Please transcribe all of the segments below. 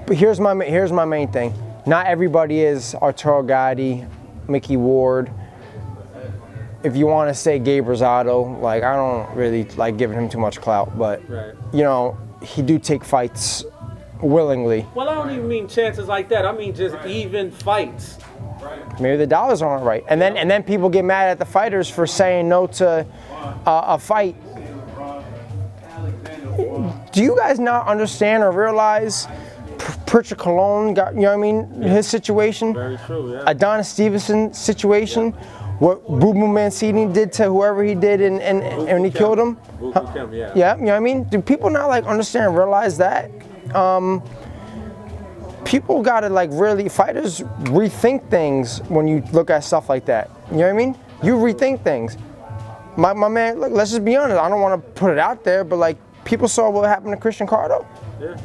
But here's my main thing. Not everybody is Arturo Gatti, Mickey Ward. If you want to say Gabe Rosado, like, I don't really like giving him too much clout, but you know, he do take fights willingly. Well, I don't even mean chances like that. I mean just even fights. Maybe the dollars aren't right, and then people get mad at the fighters for saying no to a fight. Do you guys not understand or realize Pritchard Colon got, you know what I mean, his situation? Very true, yeah. Adonis Stevenson's situation, what Boo Boo Mancini did to whoever he did and he killed him? Yeah. Yeah, you know what I mean? Do people not like understand and realize that? People gotta like really, fighters rethink things when you look at stuff like that. You know what I mean? You rethink things. My man, look, let's just be honest, I don't want to put it out there, but like, people saw what happened to Christian Cardo. Yeah.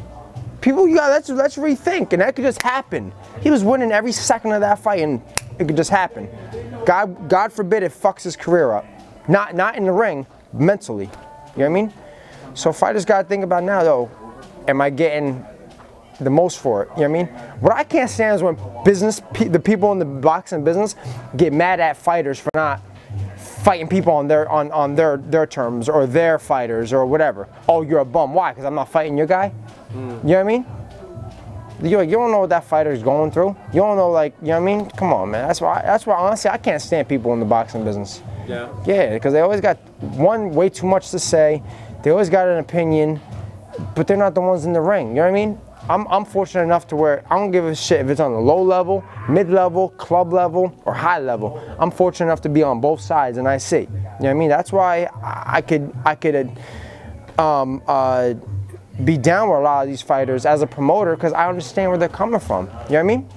People, let's rethink, and that could just happen. He was winning every second of that fight, and it could just happen. God forbid it fucks his career up. Not in the ring, mentally. You know what I mean? So fighters gotta think about now though, am I getting the most for it? You know what I mean? What I can't stand is when the people in the boxing business get mad at fighters for not fighting people on their terms, or their fighters, or whatever. Oh, you're a bum. Why? Because I'm not fighting your guy? You know what I mean? You don't know what that fighter's going through. You don't know, like, you know what I mean? Come on, man. That's why honestly I can't stand people in the boxing business. Yeah. Yeah, because they always got way too much to say. They always got an opinion, but they're not the ones in the ring. You know what I mean? I'm fortunate enough to where I don't give a shit if it's on the low level, mid level, club level, or high level. I'm fortunate enough to be on both sides, and I see. You know what I mean? That's why I could be down with a lot of these fighters as a promoter, because I understand where they're coming from. You know what I mean?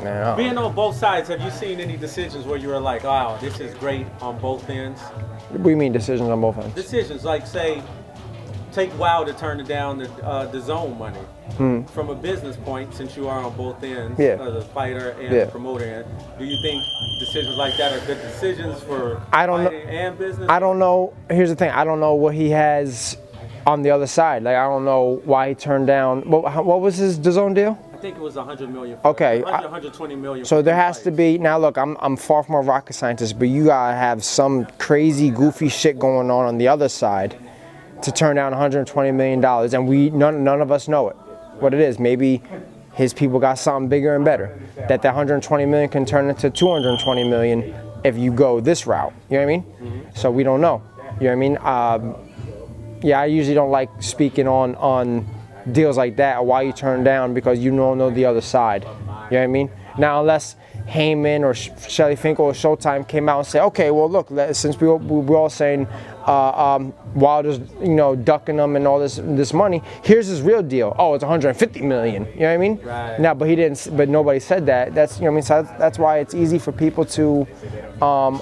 Man, being on both sides, have you seen any decisions where you were like, wow, this is great on both ends? What do you mean decisions on both ends? Decisions, like say, take WOW to turn down the zone money. From a business point, since you are on both ends, the fighter and the promoter end, do you think decisions like that are good decisions for fighting and business? I don't know. Here's the thing. I don't know what he has on the other side. Like, I don't know why he turned down. What was his DAZN deal? I think it was 100 million. Okay. 120 million. So there has to be, now look, I'm far from a rocket scientist, but you gotta have some crazy, goofy shit going on the other side to turn down $120 million, and none of us know it, what it is. Maybe his people got something bigger and better, that 120 million can turn into 220 million if you go this route. You know what I mean? So we don't know. You know what I mean? Yeah, I usually don't like speaking on deals like that, or why you turn down, because you don't know the other side. You know what I mean? Now, unless Heyman or Shelly Finkel or Showtime came out and say, okay, well, look, since we're all saying Wilder's, you know, ducking them and all this money, here's his real deal. Oh, it's 150 million. You know what I mean? Right. Now, but he didn't. But nobody said that. That's, you know what I mean. So that's why it's easy for people to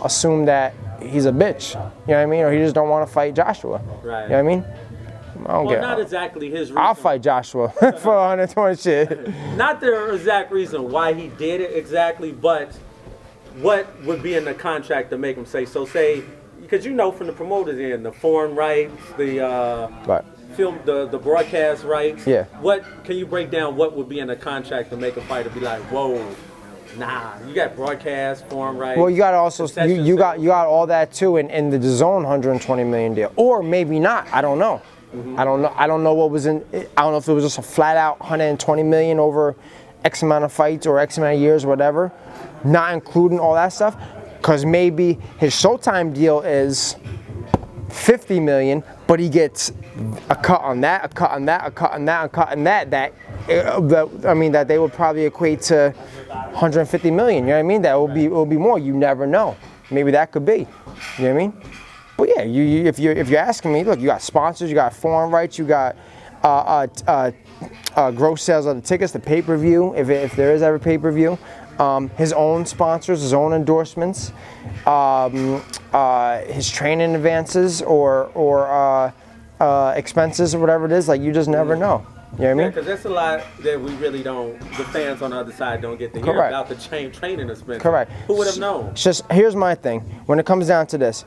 assume that he's a bitch. You know what I mean? Or he just don't want to fight Joshua. Right. You know what I mean? I don't well, not exactly his reason. I'll fight Joshua for 120 shit. Not the exact reason why he did it exactly, but what would be in the contract to make him say so? Say, because you know from the promoters end, the foreign rights, the film, the broadcast rights. Yeah. What can you break down? What would be in the contract to make a fighter be like, whoa? Nah, you got broadcast, foreign rights. Well, you got also you got all that too in the DAZN 120 million deal, or maybe not. I don't know. I don't know what was in. I don't know if it was just a flat out 120 million over X amount of fights or X amount of years, or whatever, not including all that stuff. Because maybe his Showtime deal is 50 million, but he gets a cut on that, a cut on that, a cut on that, a cut on that. I mean, that they would probably equate to 150 million. You know what I mean? That will be more. You never know. Maybe that could be. You know what I mean? But yeah, if you're asking me, look, you got sponsors, you got foreign rights, you got gross sales of the tickets, the pay-per-view, if there is ever pay-per-view, his own sponsors, his own endorsements, his training advances or expenses or whatever it is. Like, you just never know. You know what I mean? Because that's a lot that we really don't, the fans on the other side don't get to hear about the training expenses. Correct. Who would have known? It's just, here's my thing. When it comes down to this,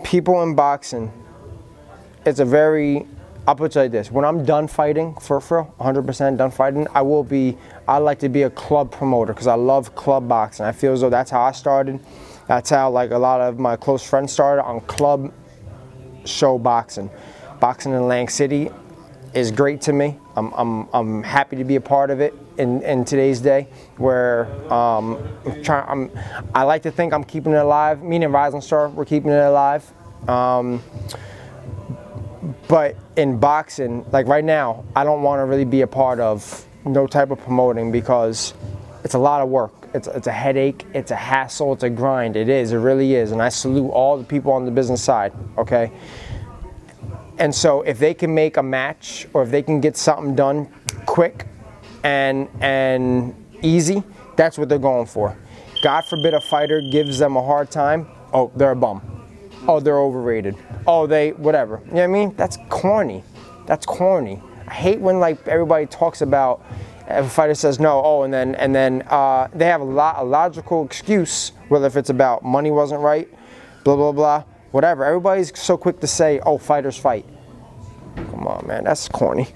people in boxing, it's a very I'll put it like this. When I'm done fighting, for real, 100% done fighting, I like to be a club promoter because I love club boxing. I feel as though that's how I started. That's how like a lot of my close friends started, on club show boxing. Boxing in Atlantic City is great to me. I'm happy to be a part of it in today's day, where I like to think I'm keeping it alive. Me and Rising Star, we're keeping it alive. But in boxing, like right now, I don't want to really be a part of no type of promoting because it's a lot of work. It's a headache, it's a hassle, it's a grind. It really is. And I salute all the people on the business side, okay? And so if they can make a match, or if they can get something done quick and easy, that's what they're going for. God forbid a fighter gives them a hard time, oh, they're a bum. Oh, they're overrated. Oh, whatever. You know what I mean? That's corny. That's corny. I hate when like everybody talks about, if a fighter says no, oh, and then they have a logical excuse, whether if it's about money wasn't right, blah, blah, blah, whatever. Everybody's so quick to say, oh, fighters fight. Come on, man, that's corny.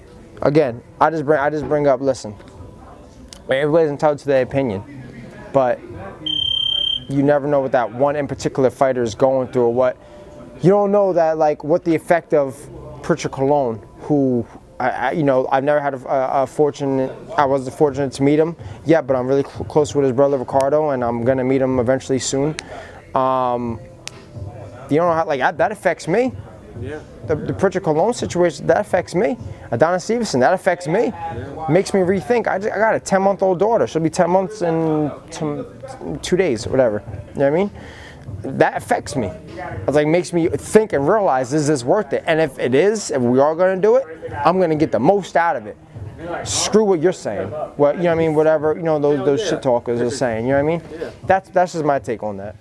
Again, I just bring up, listen, everybody's entitled to their opinion, but you never know what that one in particular fighter is going through, or what. You don't know that, like, what the effect of Pritchard Colon, who, you know, I've never had I wasn't fortunate to meet him yet, but I'm really close with his brother Ricardo, and I'm gonna meet him eventually soon. You don't know how, like, that affects me. Yeah. The Pritchard Colon situation, that affects me. Adonis Stevenson, that affects me. Yeah. Makes me rethink. I got a 10-month-old daughter. She'll be 10 months in 2 days, whatever. You know what I mean? That affects me. It's like, makes me think and realize, is this worth it? And if it is, if we are going to do it, I'm going to get the most out of it. Screw what you're saying. Well, you know what I mean? Whatever, you know, those shit talkers are saying. You know what I mean? That's just my take on that.